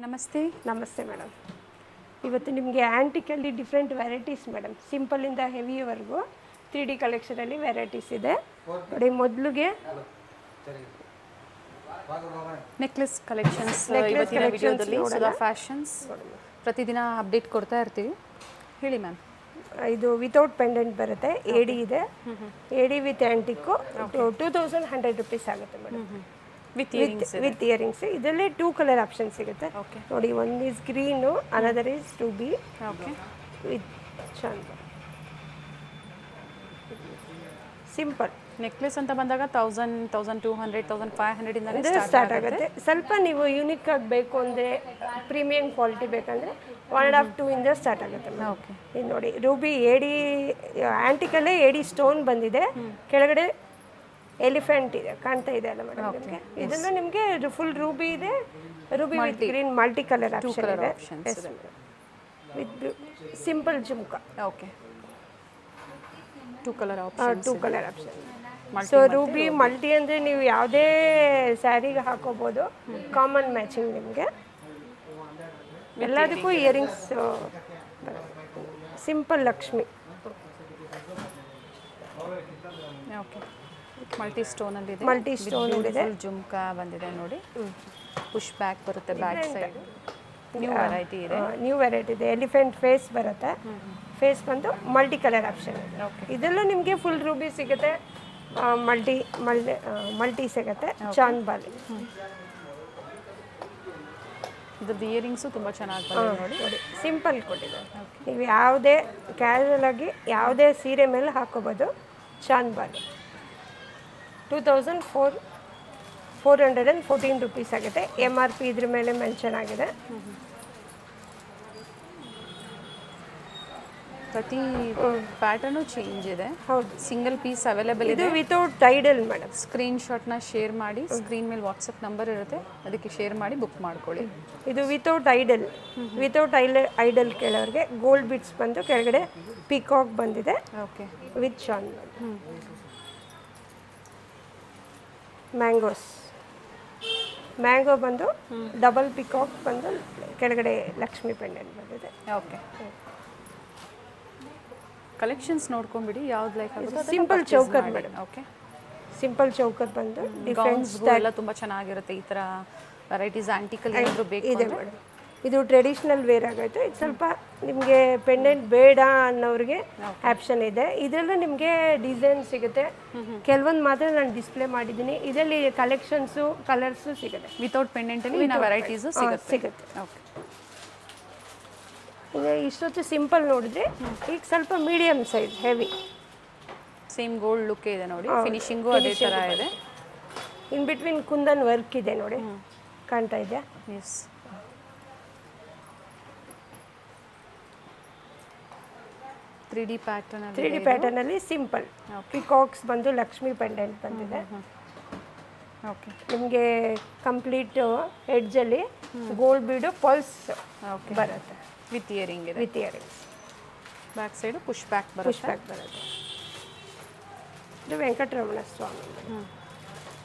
ನಮಸ್ತೆ. ನಮಸ್ತೆ ಮೇಡಮ್. ಇವತ್ತು ನಿಮಗೆ ಆ್ಯಂಟಿಕಲ್ಲಿ ಡಿಫ್ರೆಂಟ್ ವೆರೈಟೀಸ್ ಮೇಡಮ್, ಸಿಂಪಲಿಂದ ಹೆವಿಯವರೆಗೂ 3D ಕಲೆಕ್ಷನಲ್ಲಿ ವೆರೈಟೀಸ್ ಇದೆ ನೋಡಿ. ಮೊದಲಿಗೆ ನೆಕ್ಲೆಸ್ ಕಲೆಕ್ಷನ್ಸ್ ಇವತ್ತಿನ ವಿಡಿಯೋದಲ್ಲಿ ಸುಧಾ ಫ್ಯಾಷನ್ಸ್ ಪ್ರತಿದಿನ ಅಪ್ಡೇಟ್ ಕೊಡ್ತಾ ಇರ್ತೀವಿ. ಹೇಳಿ ಮ್ಯಾಮ್. ಇದು ವಿತೌಟ್ ಪೆಂಡೆಂಟ್ ಬರುತ್ತೆ, ಎಡಿ ಇದೆ. ಎಡಿ ವಿತ್ ಆ್ಯಂಟಿಕ್ಕು 2100 ರುಪೀಸ್ ಆಗುತ್ತೆ ಮೇಡಮ್, ವಿತ್ ಇಯರಿಂಗ್ಸ್. ಇದರಲ್ಲಿ 2 ಕಲರ್ ಆಪ್ಷನ್ ಸಿಗುತ್ತೆ ನೋಡಿ. One is green, another is Ruby with ಚಂದ. ಸಿಂಪಲ್ ನೆಕ್ಲೆಸ್ ಅಂತ ಬಂದಾಗ 1000, 1200, 1500 ಇಂದ ಸ್ಟಾರ್ಟ್ ಆಗುತ್ತೆ. ಸ್ವಲ್ಪ ನೀವು ಯೂನಿಕ್ ಆಗಿ ಬೇಕು ಅಂದರೆ, ಪ್ರೀಮಿಯಂ ಕ್ವಾಲಿಟಿ ಬೇಕಂದರೆ 1.5-2 ಇಂದ ಸ್ಟಾರ್ಟ್ ಆಗುತ್ತೆ. ಇದು ನೋಡಿ, ರೂಬಿ ಎಡಿ ಆ್ಯಂಟಿಕಲ್ಲೇ ಎಡಿ ಸ್ಟೋನ್ ಬಂದಿದೆ, ಕೆಳಗಡೆ ಎಲಿಫೆಂಟ್ ಇದೆ, ಕಾಣ್ತಾ ಇದೆ ಅಲ್ಲ ಮೇಡಮ್ ನಿಮಗೆ. ಇದನ್ನು ನಿಮಗೆ ಫುಲ್ ರೂಬಿ ಇದೆ, ruby with green multi colour option ಇದೆ with simple jhumka. Okay, 2 colour option. So ruby multi ಅಂದರೆ ನೀವು ಯಾವುದೇ ಸ್ಯಾರಿಗೆ ಹಾಕೋಬೋದು, ಕಾಮನ್ ಮ್ಯಾಚಿಂಗ್ ನಿಮಗೆ. ಎಲ್ಲದಕ್ಕೂ earrings simple Lakshmi. Okay, multi ಸ್ಟೋನಲ್ಲಿ ಇದೆ, ಮಲ್ಟಿ ಸ್ಟೋನಲ್ಲಿದೆ, ಜುಮ್ಕಾ ಬಂದಿದೆ ನೋಡಿ. ಪುಷ್ ಬ್ಯಾಕ್ ಬರುತ್ತೆ, ಬ್ಯಾಕ್ ಸೈಡ್ ನ್ಯೂ ವೆರೈಟಿ ಇದೆ. ನ್ಯೂ ವೆರೈಟಿ ಇದೆ, ಎಲಿಫೆಂಟ್ ಫೇಸ್ ಬರುತ್ತೆ. ಫೇಸ್ ಬಂದು ಮಲ್ಟಿ ಕಲರ್ ಆಪ್ಷನ್ ಇದೆ. ಇದರಲ್ಲೂ ನಿಮಗೆ ಫುಲ್ ರೂಬಿ ಸಿಗುತ್ತೆ, ಮಲ್ಟಿ ಸಿಗುತ್ತೆ, ಚಾಂದ್ ಬಾಲಿ. ಇದ್ರದ್ದು ಇಯರಿಂಗ್ಸು ತುಂಬ ಚೆನ್ನಾಗಿ ಬಂದಿದೆ ನೋಡಿ. ಸಿಂಪಲ್ ಕೊಟ್ಟಿದೆ, ನೀವು ಯಾವುದೇ ಕ್ಯಾಶುವಲ್ ಆಗಿ ಯಾವುದೇ ಸೀರೆ ಮೇಲೆ ಹಾಕೋಬೋದು. ಚಾಂದ್ ಬಾಲಿ 2414 ರುಪೀಸ್ ಆಗುತ್ತೆ. MRP ಇದ್ರ ಮೇಲೆ ಮೆನ್ಷನ್ ಆಗಿದೆ. ಪ್ರತಿ ಪ್ಯಾಟರ್ನು ಚೇಂಜ್ ಇದೆ. ಹೌದು, ಸಿಂಗಲ್ ಪೀಸ್ ಅವೈಲೇಬಲ್ ಇದೆ. ಇದು ವಿತೌಟ್ ಟೈಡಲ್ ಮೇಡಮ್. ಸ್ಕ್ರೀನ್ಶಾಟ್ನ ಶೇರ್ ಮಾಡಿ, ಸ್ಕ್ರೀನ್ ಮೇಲೆ ವಾಟ್ಸಪ್ ನಂಬರ್ ಇರುತ್ತೆ, ಅದಕ್ಕೆ ಶೇರ್ ಮಾಡಿ ಬುಕ್ ಮಾಡ್ಕೊಳ್ಳಿ. ಇದು ವಿತೌಟ್ ಐಡಲ್ ಕೇಳೋರಿಗೆ ಗೋಲ್ಡ್ ಬಿಟ್ಸ್ ಬಂದು ಕೆಳಗಡೆ ಪಿಕಾಕ್ ಬಂದಿದೆ. ಓಕೆ, ವಿತ್ ಶಾನ್ ಮ್ಯಾಂಗೋ ಬಂದು ಡಬಲ್ ಪಿಕಾಕ್ ಬಂದು ಕೆಳಗಡೆ ಲಕ್ಷ್ಮಿ ಪೆಂಡೆಂಟ್ ಬಂದಿದೆ. ಓಕೆ, ಕಲೆಕ್ಷನ್ಸ್ ನೋಡ್ಕೊಂಡ್ಬಿಡಿ, ಯಾವ್ದು ಲೈಕ್ ಆಗುತ್ತೆ. Simple ಚೌಕರ್ madam. ಓಕೆ, ಸಿಂಪಲ್ ಚೌಕರ್ ಬಂದು ಗೌನ್ಸ್ ಎಲ್ಲ ತುಂಬ ಚೆನ್ನಾಗಿರುತ್ತೆ. ಈ ಥರ ವೆರೈಟೀಸ್ ಆಂಟಿಕಲ್ ಏನಾದರೂ ಬೇಕು ಇದೆ ಮೇಡಮ್. ಇದು ಟ್ರೆಡಿಷ್ನಲ್ ವೇರ್ ಆಗುತ್ತೆ. ಇದು ಸ್ವಲ್ಪ ನಿಮಗೆ ಪೆಂಡೆಂಟ್ ಬೇಡ ಅನ್ನೋರಿಗೆ ಆಪ್ಷನ್ ಇದೆ. ಇದರಲ್ಲೂ ನಿಮಗೆ ಡಿಸೈನ್ ಸಿಗುತ್ತೆ. ಕೆಲವೊಂದು ಮಾತ್ರ ನಾನು ಡಿಸ್ಪ್ಲೇ ಮಾಡಿದ್ದೀನಿ. ಇದರಲ್ಲಿ ಕಲೆಕ್ಷನ್ಸು ಕಲರ್ಸು ಸಿಗುತ್ತೆ. ವಿತೌಟ್ ಪೆಂಡೆಂಟಲ್ಲಿ ವೆರೈಟೀಸು ಸಿಗುತ್ತೆ. ಓಕೆ, ಈಗ ಇಷ್ಟೊತ್ತು ಸಿಂಪಲ್ ನೋಡಿದ್ರೆ, ಈಗ ಸ್ವಲ್ಪ medium size heavy, same gold look ಇದೆ ನೋಡಿ. ಫಿನಿಶಿಂಗು ಅದೇ ಥರ ಇದೆ. ಇನ್ ಬಿಟ್ವೀನ್ ಕುಂದನ್ ವರ್ಕ್ ಇದೆ ನೋಡಿ, ಕಾಣ್ತಾ ಇದೆಯಾ? ಎಸ್, 3D ಪ್ಯಾಟರ್ನಲ್ಲಿ ಸಿಂಪಲ್ ಪಿಕಾಕ್ಸ್ ಬಂದು ಲಕ್ಷ್ಮಿ ಪೆಂಡೆಂಟ್ ಬಂದಿದೆ. ಓಕೆ, ನಿಮಗೆ ಕಂಪ್ಲೀಟ್ ಎಡ್ಜಲ್ಲಿ ಗೋಲ್ಡ್ ಬೀಡು ಪಲ್ಸ್ ಬರುತ್ತೆ ವಿತ್ ಇಯರಿಂಗ್ ಇದೆ. With earrings. Back side push back ಬರುತ್ತೆ. ಇದು ವೆಂಕಟರಮಣ ಸ್ವಾಮಿ.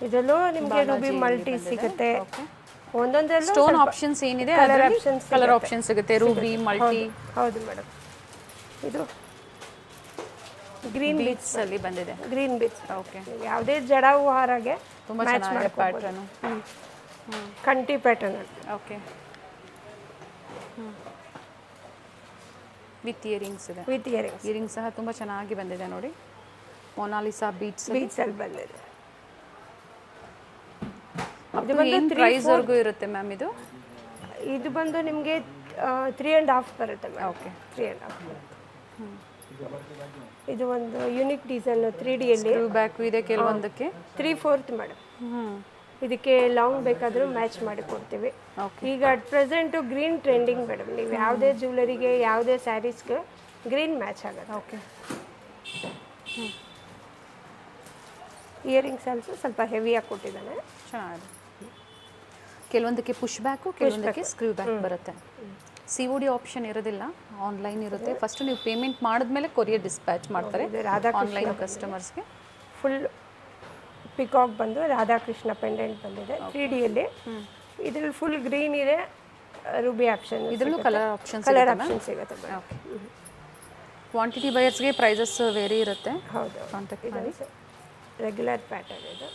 ಇದರಲ್ಲೂ ನಿಮಗೆ ರೂಬಿ ಮಲ್ಟಿ ಸಿಗುತ್ತೆ. ಒಂದೊಂದರಲ್ಲೂ ಸ್ಟೋನ್ ಆಪ್ಷನ್ಸ್ ಏನಿದೆ, ಕಲರ್ ಆಪ್ಷನ್ ಸಿಗುತ್ತೆ. Ruby multi. ಹೌದು ಮೇಡಮ್. ಇದು ಗ್ರೀನ್ ಬೀಟ್ಸ್ ಅಲ್ಲಿ ಬಂದಿದೆ. Green beats. ಓಕೆ, ಯಾವುದೇ ಜಡಾವು ಹಾರಾಗೆ ತುಂಬ ಚೆನ್ನಾಗಿದೆ pattern. Kanti pattern. Okay, with earrings ಇದೆ. ವಿತ್ ಇಯರಿಂಗ್ ಸಹ ತುಂಬ ಚೆನ್ನಾಗಿ ಬಂದಿದೆ ನೋಡಿ. ಮೊನಾಲಿಸಾ ಬೀಟ್ಸ್ ಅಲ್ಲಿ ಬಂದಿದೆ. ಇದು ಏನು ಪ್ರೈಸ್ವರೆಗೂ ಇರುತ್ತೆ ಮ್ಯಾಮ್? ಇದು ಬಂದು ನಿಮಗೆ 3.5 ಬರುತ್ತೆ ಮ್ಯಾಮ್. ಓಕೆ, 3.5. ಇದು ಒಂದು ಯೂನಿಕ್ ಡಿಸೈನ್ 3Dಯಲ್ಲಿ. ಬ್ಯಾಕ್ ಇದೆ ಕೆಲವೊಂದಕ್ಕೆ. 3/4 ಮೇಡಮ್. ಇದಕ್ಕೆ ಲಾಂಗ್ ಬೇಕಾದರೂ ಮ್ಯಾಚ್ ಮಾಡಿ ಕೊಡ್ತೀವಿ. ಈಗ at present green trending madam. ನೀವು ಯಾವುದೇ ಜ್ಯುವೆಲರಿಗೆ, ಯಾವುದೇ ಸ್ಯಾರೀಸ್ಗೆ ಗ್ರೀನ್ ಮ್ಯಾಚ್ ಆಗುತ್ತೆ. ಓಕೆ, ಇಯರಿಂಗ್ಸ್ ಆಲ್ಸೋ ಸ್ವಲ್ಪ ಹೆವಿಯಾಗಿ ಕೊಟ್ಟಿದ್ದಾನೆ, ಚೆನ್ನಾಗಿದೆ. ಕೆಲವೊಂದಕ್ಕೆ ಪುಷ್ ಬ್ಯಾಕು, ಕೆಲವೊಂದಕ್ಕೆ ಸ್ಕ್ರೂ ಬ್ಯಾಕ್ ಬರುತ್ತೆ. COD ಆಪ್ಷನ್ ಇರೋದಿಲ್ಲ, ಆನ್ಲೈನ್ ಇರುತ್ತೆ. ಫಸ್ಟ್ ನೀವು ಪೇಮೆಂಟ್ ಮಾಡಿದ್ಮೇಲೆ ಕೊರಿಯರ್ ಡಿಸ್ಪ್ಯಾಚ್ ಮಾಡ್ತಾರೆ ಆನ್ಲೈನ್ ಕಸ್ಟಮರ್ಸ್ಗೆ. ಫುಲ್ ಪಿಕಾಕ್ ಬಂದು ರಾಧಾಕೃಷ್ಣ ಪೆಂಡೆಂಟ್ ಬಂದಿದೆ 3Dಯಲ್ಲಿ. ಇದರಲ್ಲಿ ಫುಲ್ ಗ್ರೀನ್ ಇದೆ, ರೂಬಿ ಆಪ್ಷನ್, ಇದರಲ್ಲೂ ಕಲರ್ ಆಪ್ಷನ್ಸ್ ಕಲರ್ ಆಪ್ಷನ್ ಸಿಗುತ್ತೆ ಮೇಡಮ್. ಓಕೆ. ಕ್ವಾಂಟಿಟಿ ಬಯರ್ಸ್ಗೆ ಪ್ರೈಸಸ್ ವೇರಿ ಇರುತ್ತೆ. ಹೌದು, ಕಾಂಟ್ಯಾಕ್ಟ್ ಮಾಡಿ. ರೆಗ್ಯುಲರ್ ಪ್ಯಾಟರ್ನ್ ಇದು.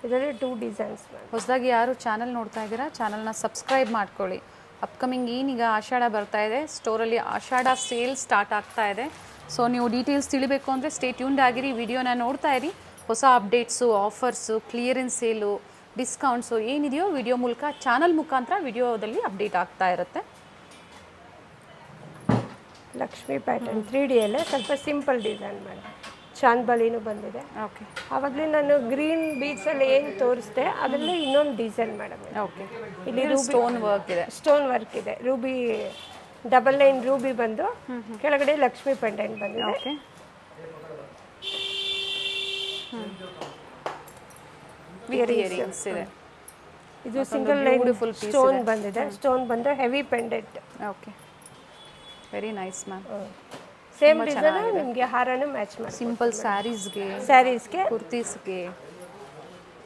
ಇದರಲ್ಲಿ 2 ಡಿಸೈನ್ಸ್ ಮೇಡಮ್. ಹೊಸದಾಗಿ ಯಾರು ಚಾನಲ್ ನೋಡ್ತಾ ಇದ್ದೀರಾ ಚಾನಲ್ನ ಸಬ್ಸ್ಕ್ರೈಬ್ ಮಾಡ್ಕೊಳ್ಳಿ. ಅಪ್ಕಮಿಂಗ್ ಏನೀಗ ಆಷಾಢ ಬರ್ತಾ ಇದೆ, ಸ್ಟೋರಲ್ಲಿ ಆಷಾಢ ಸೇಲ್ ಸ್ಟಾರ್ಟ್ ಆಗ್ತಾ ಇದೆ. ಸೊ ನೀವು ಡೀಟೇಲ್ಸ್ ತಿಳಿಬೇಕು ಅಂದರೆ ಸ್ಟೇ ಟ್ಯೂನ್ಡ್ ಆಗಿರಿ, ವಿಡಿಯೋನ ನೋಡ್ತಾ ಇರಿ. ಹೊಸ updates, offers, clearance sale, discounts ಏನಿದೆಯೋ ವಿಡಿಯೋ ಮೂಲಕ ಚಾನಲ್ ಮುಖಾಂತರ ವಿಡಿಯೋದಲ್ಲಿ ಅಪ್ಡೇಟ್ ಆಗ್ತಾ ಇರುತ್ತೆ. ಲಕ್ಷ್ಮಿ ಪ್ಯಾಟರ್ನ್ 3D ಅಲ್ಲೇ ಸ್ವಲ್ಪ ಸಿಂಪಲ್ ಡಿಸೈನ್ ಮೇಡಮ್. ಚಾಂದ್ಬಾಲಿನೂ ಬಂದಿದೆ. ಓಕೆ ಆವಾಗಲೇ ನಾನು ಗ್ರೀನ್ ಬೀಡ್ಸಲ್ಲಿ ಏನು ತೋರಿಸ್ದೆ ಅದರಲ್ಲೇ ಇನ್ನೊಂದು ಡಿಸೈನ್ ಮೇಡಮ್. ಓಕೆ. ಇಲ್ಲಿ ಸ್ಟೋನ್ ವರ್ಕ್ ಇದೆ. ಸ್ಟೋನ್ ವರ್ಕ್ ಇದೆ. ರೂಬಿ ಡಬಲ್ ಲೈನ್ ರೂಬಿ ಬಂದು ಕೆಳಗಡೆ ಲಕ್ಷ್ಮಿ ಪೆಂಡೆಂಟ್ ಬಂದಿದೆ. ಓಕೆ. ಇಯರಿಂಗ್ಸ್ ಇದೆ. ಇದು ಸಿಂಗಲ್ ಲೈನ್ ಸ್ಟೋನ್ ಬಂದಿದೆ. ಸ್ಟೋನ್ ಬಂದು heavy pendant. Okay, very nice ma'am. Same design ನಿಮಗೆ ಹಾರನೂ ಮ್ಯಾಚ್ ಮಾಡಿ. ಸಿಂಪಲ್ ಸ್ಯಾರೀಸ್ಗೆ, ಕುರ್ತೀಸ್ಗೆ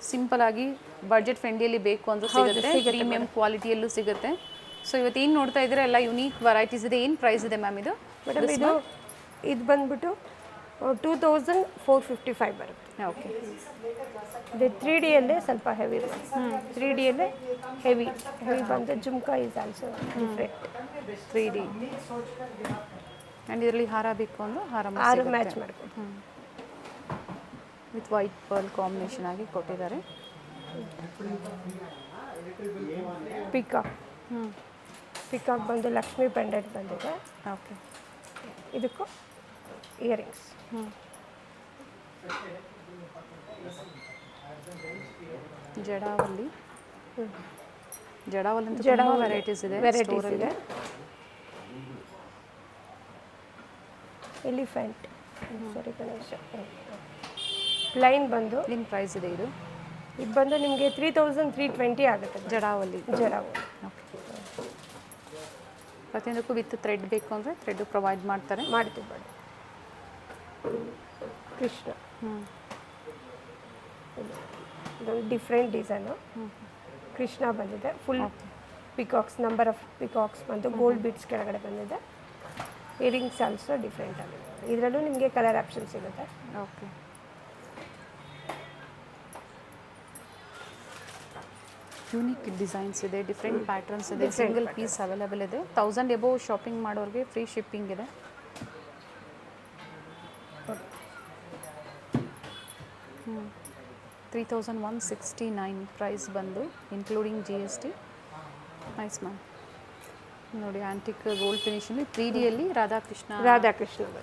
ಸಿಂಪಲ್ ಆಗಿ ಬಡ್ಜೆಟ್ ಫ್ರೆಂಡ್ಲಿಯಲ್ಲಿ ಬೇಕು ಅಂದ್ರೆ ಸಿಗುತ್ತೆ. ಪ್ರೀಮಿಯಂ ಕ್ವಾಲಿಟಿಯಲ್ಲೂ ಸಿಗುತ್ತೆ. ಸೊ ಇವತ್ತು ಏನು ನೋಡ್ತಾ ಇದ್ದೀರಾ ಎಲ್ಲ ಯುನೀಕ್ ವೆರೈಟೀಸ್ ಇದೆ. ಏನು ಪ್ರೈಸ್ ಇದೆ ಮ್ಯಾಮ್ ಇದು? ಮೇಡಮ್ ಇದು ಬಂದ್ಬಿಟ್ಟು 2455 ಬರುತ್ತೆ. ಓಕೆ. ಇದು 3D ಅಲ್ಲೇ ಸ್ವಲ್ಪ ಹೆವಿ ಬರುತ್ತೆ. 3D ಅಲ್ಲೇ ಹೆವಿ ಬಂದು jhumka is also different. 3D and ಇದರಲ್ಲಿ ಹಾರ ಬೇಕು ಅಂದ್ರೆ ಹಾರ ಮ್ಯಾಚ್ ಮಾಡ್ಬೋದು. ವಿತ್ ವೈಟ್ ಪರ್ಲ್ ಕಾಂಬಿನೇಷನ್ ಆಗಿ ಕೊಟ್ಟಿದ್ದಾರೆ. ಪಿಕಾಕ್ ಬಂದು ಲಕ್ಷ್ಮಿ ಪೆಂಡೆಂಟ್ ಬಂದಿದೆ. ಓಕೆ. ಇದಕ್ಕೂ ಇಯರಿಂಗ್ಸ್. ಜಡಾವಲ್ಲಿ ವೆರೈಟೀಸ್ ಇದೆ. ಎಲಿಫೆಂಟ್ ಗಣೇಶ ಪ್ಲೈನ್ ಬಂದು ಏನು ಪ್ರೈಸ್ ಇದೆ ಇದು? ಇದು ಬಂದು ನಿಮಗೆ 3320 ಆಗುತ್ತೆ. ಜಡಾವಲ್ಲಿ. ಓಕೆ. ಪ್ರತಿಯೊಂದಕ್ಕೂ ವಿತ್ ಥ್ರೆಡ್ ಬೇಕು ಅಂದರೆ ಥ್ರೆಡ್ ಪ್ರೊವೈಡ್ ಮಾಡ್ತೀವಿ ಮೇಡಮ್. ಕೃಷ್ಣ ಇದೊಂದು ಡಿಫ್ರೆಂಟ್ ಡಿಸೈನು. ಕೃಷ್ಣ ಬಂದಿದೆ. Full peacocks, number of peacocks ಬಂದು ಗೋಲ್ಡ್ ಬೀಡ್ಸ್ ಕೆಳಗಡೆ ಬಂದಿದೆ. ಇಯರಿಂಗ್ಸ್ ಆಲ್ಸೋ ಡಿಫ್ರೆಂಟ್ ಆಗಿದೆ. ಇದರಲ್ಲೂ ನಿಮಗೆ ಕಲರ್ ಆಪ್ಷನ್ ಸಿಗುತ್ತೆ. ಓಕೆ. ಯೂನಿಕ್ ಡಿಸೈನ್ಸ್ ಇದೆ, ಡಿಫ್ರೆಂಟ್ ಪ್ಯಾಟರ್ನ್ಸ್ ಇದೆ, ಸಿಂಗಲ್ ಪೀಸ್ ಅವೈಲೇಬಲ್ ಇದೆ. 1000 ಎಬೋವ್ ಶಾಪಿಂಗ್ ಮಾಡೋರಿಗೆ ಫ್ರೀ ಶಿಪ್ಪಿಂಗ್ ಇದೆ. ಹ್ಞೂ 3169 ಪ್ರೈಸ್ ಬಂದು ಇನ್ಕ್ಲೂಡಿಂಗ್ GST. Nice ma'am. ನೋಡಿ ಆಂಟಿಕ್ ಗೋಲ್ಡ್ ಫಿನಿಶಲ್ಲಿ 3Dಯಲ್ಲಿ ರಾಧಾಕೃಷ್ಣ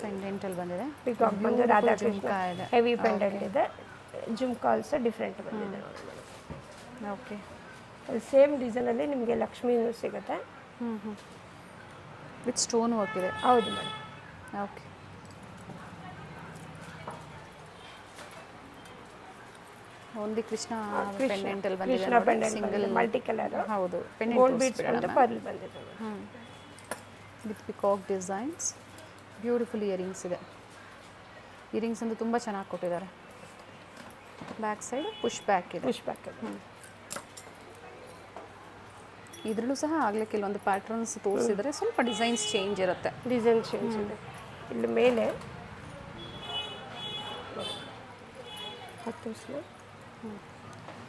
ಪೆಂಡೆಂಟಲ್ಲಿ ಬಂದಿದೆ. ಪಿಕಾಕ್ ಬಂದು ರಾಧಾಕೃಷ್ಣ ಹೆವಿ ಪೆಂಡೆಂಟ್ ಇದೆ. ಜುಮ್ಕಾ ಆಲ್ಸೋ ಡಿಫ್ರೆಂಟ್ ಬಂದಿದೆ. ಓಕೆ. ಸೇಮ್ ಡಿಸೈನಲ್ಲಿ ನಿಮಗೆ ಲಕ್ಷ್ಮೀನೂ ಸಿಗುತ್ತೆ. ವಿತ್ ಸ್ಟೋನ್ ವರ್ಕ್ ಇದೆ. ಹೌದು ಮೇಡಮ್. ಓಕೆ. ಓನ್ಲಿ ಕೃಷ್ಣ ಪೆಂಡೆಂಟಲ್ಲಿ ಬಂದಿದೆ. Single multi colour. ಹೌದು. ಗೋಲ್ಡ್ ಬೀಡ್ಸ್ ಬಂದು ಪರ್ಲ್ ಬಂದಿದೆ. With peacock designs. Beautiful earrings ಇದೆ. ಇಯರಿಂಗ್ಸ್ ಅಂತೂ ತುಂಬ ಚೆನ್ನಾಗಿ ಕೊಟ್ಟಿದ್ದಾರೆ. ಬ್ಯಾಕ್ ಸೈಡ್ ಪುಷ್ ಬ್ಯಾಕ್ ಇದೆ. ಇದರಲ್ಲೂ ಸಹ ಆಗಲೇ ಕೆಲವೊಂದು ಪ್ಯಾಟರ್ನ್ಸ್ ತೋರಿಸಿದರೆ ಸ್ವಲ್ಪ ಡಿಸೈನ್ಸ್ ಚೇಂಜ್ ಇರುತ್ತೆ. ಇದೆ. ಇಲ್ಲಿ ಮೇಲೆ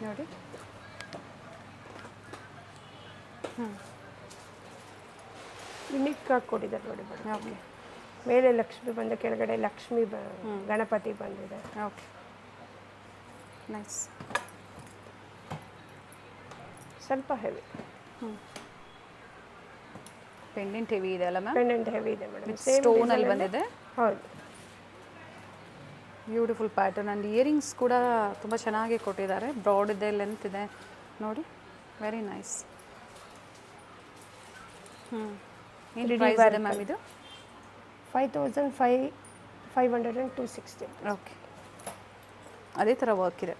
ನೋಡಿ. ಯುನಿಕ್ ಆಗಿ ಕೊಟ್ಟಿದ್ದಾರೆ ನೋಡಿ ಮೇಡಮ್. ಓಕೆ. ಮೇಲೆ ಲಕ್ಷ್ಮಿ ಬಂದು ಕೆಳಗಡೆ ಲಕ್ಷ್ಮಿ ಗಣಪತಿ ಬಂದಿದೆ. Okay, nice. ಸ್ವಲ್ಪ ಹೆವಿ. ಪೆಂಡೆಂಟ್ ಹೆವಿ ಇದೆ ಅಲ್ಲ ಮ್ಯಾಮ್? ಪೆಂಡೆಂಟ್ ಹೆವಿ ಇದೆ ಮೇಡಮ್. ಸ್ಟೋನ್ ಅಲ್ಲಿ ಬಂದಿದೆ. ಹೌದು. ಬ್ಯೂಟಿಫುಲ್ ಪ್ಯಾಟರ್ನ್ ಆ್ಯಂಡ್ ಇಯರಿಂಗ್ಸ್ ಕೂಡ ತುಂಬ ಚೆನ್ನಾಗಿ ಕೊಟ್ಟಿದ್ದಾರೆ. ಬ್ರಾಡ್ ಇದೆ, ಲೆಂತ್ ಇದೆ ನೋಡಿ. Very nice. ಏನು ಪ್ರೈಸ್ ಇದೆ ಮ್ಯಾಮ್ ಇದು? 5500 ಓಕೆ. ಅದೇ ಥರ ವರ್ಕ್ ಇದೆ.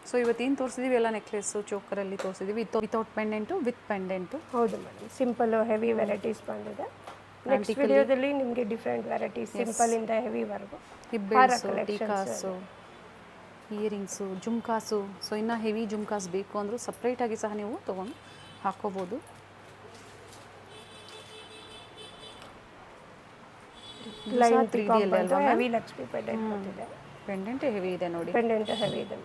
ಸೊ ಇವತ್ತೇನು ತೋರಿಸಿದ್ದೀವಿ ಎಲ್ಲ ನೆಕ್ಲೆಸ್ಸು ಚೋಕರಲ್ಲಿ ತೋರಿಸಿದ್ದೀವಿ. Without pendant, with pendant. ಹೌದು ಮೇಡಮ್. ಸಿಂಪಲ್ಲು ಹೆವಿ ವೆರೈಟೀಸ್ ಬಂದಿದೆ. ನೆಕ್ಸ್ಟ್ ವಿಡಿಯೋದಲ್ಲಿ ನಿಮಗೆ ಡಿಫ್ರೆಂಟ್ ವೆರೈಟೀಸ್ ಸಿಂಪಲಿಂದ ಹೆವಿವರೆಗೂ ಹಿಬ್ಬೆಲ್ಸು, ಟೀಕಾಸು, ಇಯರಿಂಗ್ಸು, ಜುಮ್ಕಾಸು. ಸೊ ಇನ್ನೂ ಹೆವಿ ಜುಮ್ಕಾಸ್ ಬೇಕು ಅಂದರೂ ಸಪ್ರೇಟಾಗಿ ಸಹ ನೀವು ತೊಗೊಂಡು ಹಾಕೋಬೋದು. ಲೈನ್ 3D ಅಲ್ಲೇ ಅಲ್ವಾ ಹೆವಿ ಲಕ್ಷ್ಮಿ ಪೆಂಡೆಂಟ್ ಬಂದಿದೆ. ಪೆಂಡೆಂಟ್ ಹೆವಿ ಇದೆ ನೋಡಿ. ಪೆಂಡೆಂಟ್ ಹೆವಿ ಇದೆ.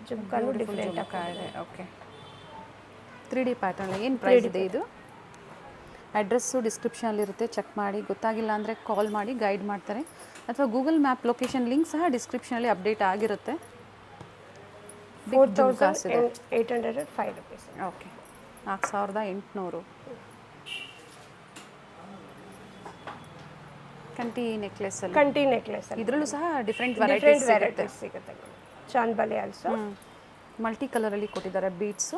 ಜುಮ್ಕಾನು ಡಿಫ್ರೆಂಟ್ ಇದೆ. Okay 3D pattern. ಏನು ಪ್ರೈಸ್ ಇದೆ ಇದು? ಅಡ್ರೆಸ್ಸು ಡಿಸ್ಕ್ರಿಪ್ಷನಲ್ಲಿರುತ್ತೆ, ಚೆಕ್ ಮಾಡಿ. ಗೊತ್ತಾಗಿಲ್ಲ ಅಂದರೆ ಕಾಲ್ ಮಾಡಿ, ಗೈಡ್ ಮಾಡ್ತಾರೆ. ಅಥವಾ ಗೂಗಲ್ ಮ್ಯಾಪ್ ಲೊಕೇಶನ್ ಲಿಂಕ್ ಸಹ ಡಿಸ್ಕ್ರಿಪ್ಷನಲ್ಲಿ ಅಪ್ಡೇಟ್ ಆಗಿರುತ್ತೆ. 4805 rupees. ಓಕೆ 4800. ಕಂಟಿ ನೆಕ್ಲೆಸ್ ಅಲ್ಲಿ, ಕಂಟಿ ನೆಕ್ಲೆಸ್ ಅಲ್ಲಿ ಇದರಲ್ಲೂ ಸಹ ಡಿಫ್ರೆಂಟ್ ವೆರೈಟೀಸ್ ವೆರೈಟೀಸ್ ಸಿಗುತ್ತೆ. ಚಾಂದ್ಬಾಲಿ ಆಲ್ಸೋ ಮಲ್ಟಿ ಕಲರಲ್ಲಿ ಕೊಟ್ಟಿದ್ದಾರೆ. ಬೀಡ್ಸು,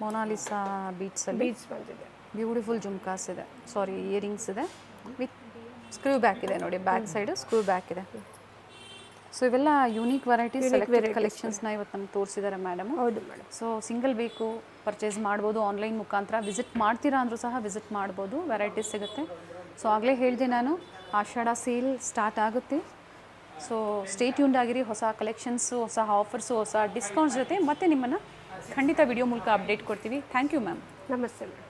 ಮೊನಾಲಿಸಾ ಬೀಡ್ಸಲ್ಲಿ ಬೀಡ್ಸ್ ಬಂದಿದೆ. ಬ್ಯೂಟಿಫುಲ್ ಜುಮ್ಕಾಸ್ ಇದೆ, ಸಾರಿ ಇಯರಿಂಗ್ಸ್ ಇದೆ ವಿತ್ ಸ್ಕ್ರೂ ಬ್ಯಾಕ್ ಇದೆ ನೋಡಿ. ಬ್ಯಾಕ್ ಸೈಡು ಸ್ಕ್ರೂ ಬ್ಯಾಕ್ ಇದೆ. ಸೊ ಇವೆಲ್ಲ ಯೂನಿಕ್ ವೆರೈಟೀಸ್, ಸೆಲೆಕ್ಟೆಡ್ ಕಲೆಕ್ಷನ್ಸ್ನ ಇವತ್ತು ನಮ್ಗೆ ತೋರಿಸಿದ್ದಾರೆ ಮೇಡಮ್. ಹೌದು ಮೇಡಮ್. ಸೊ ಸಿಂಗಲ್ ಬೇಕು ಪರ್ಚೇಸ್ ಮಾಡ್ಬೋದು ಆನ್ಲೈನ್ ಮುಖಾಂತರ. ವಿಸಿಟ್ ಮಾಡ್ತೀರಾ ಅಂದರೂ ಸಹ ವಿಸಿಟ್ ಮಾಡ್ಬೋದು, ವೆರೈಟೀಸ್ ಸಿಗುತ್ತೆ. ಸೊ ಆಗಲೇ ಹೇಳಿದೆ ನಾನು, ಆಷಾಢ ಸೇಲ್ ಸ್ಟಾರ್ಟ್ ಆಗುತ್ತೆ. ಸೊ ಸ್ಟೇ ಟ್ಯೂನ್ಡ್ ಆಗಿರಿ. ಹೊಸ ಕಲೆಕ್ಷನ್ಸು, ಹೊಸ ಆಫರ್ಸು, ಹೊಸ ಡಿಸ್ಕೌಂಟ್ಸ್ ಜೊತೆ ಮತ್ತೆ ನಿಮ್ಮನ್ನು ಖಂಡಿತ ವಿಡಿಯೋ ಮೂಲಕ ಅಪ್ಡೇಟ್ ಕೊಡ್ತೀವಿ. Thank you ma'am. ನಮಸ್ತೆ ಮೇಡಮ್.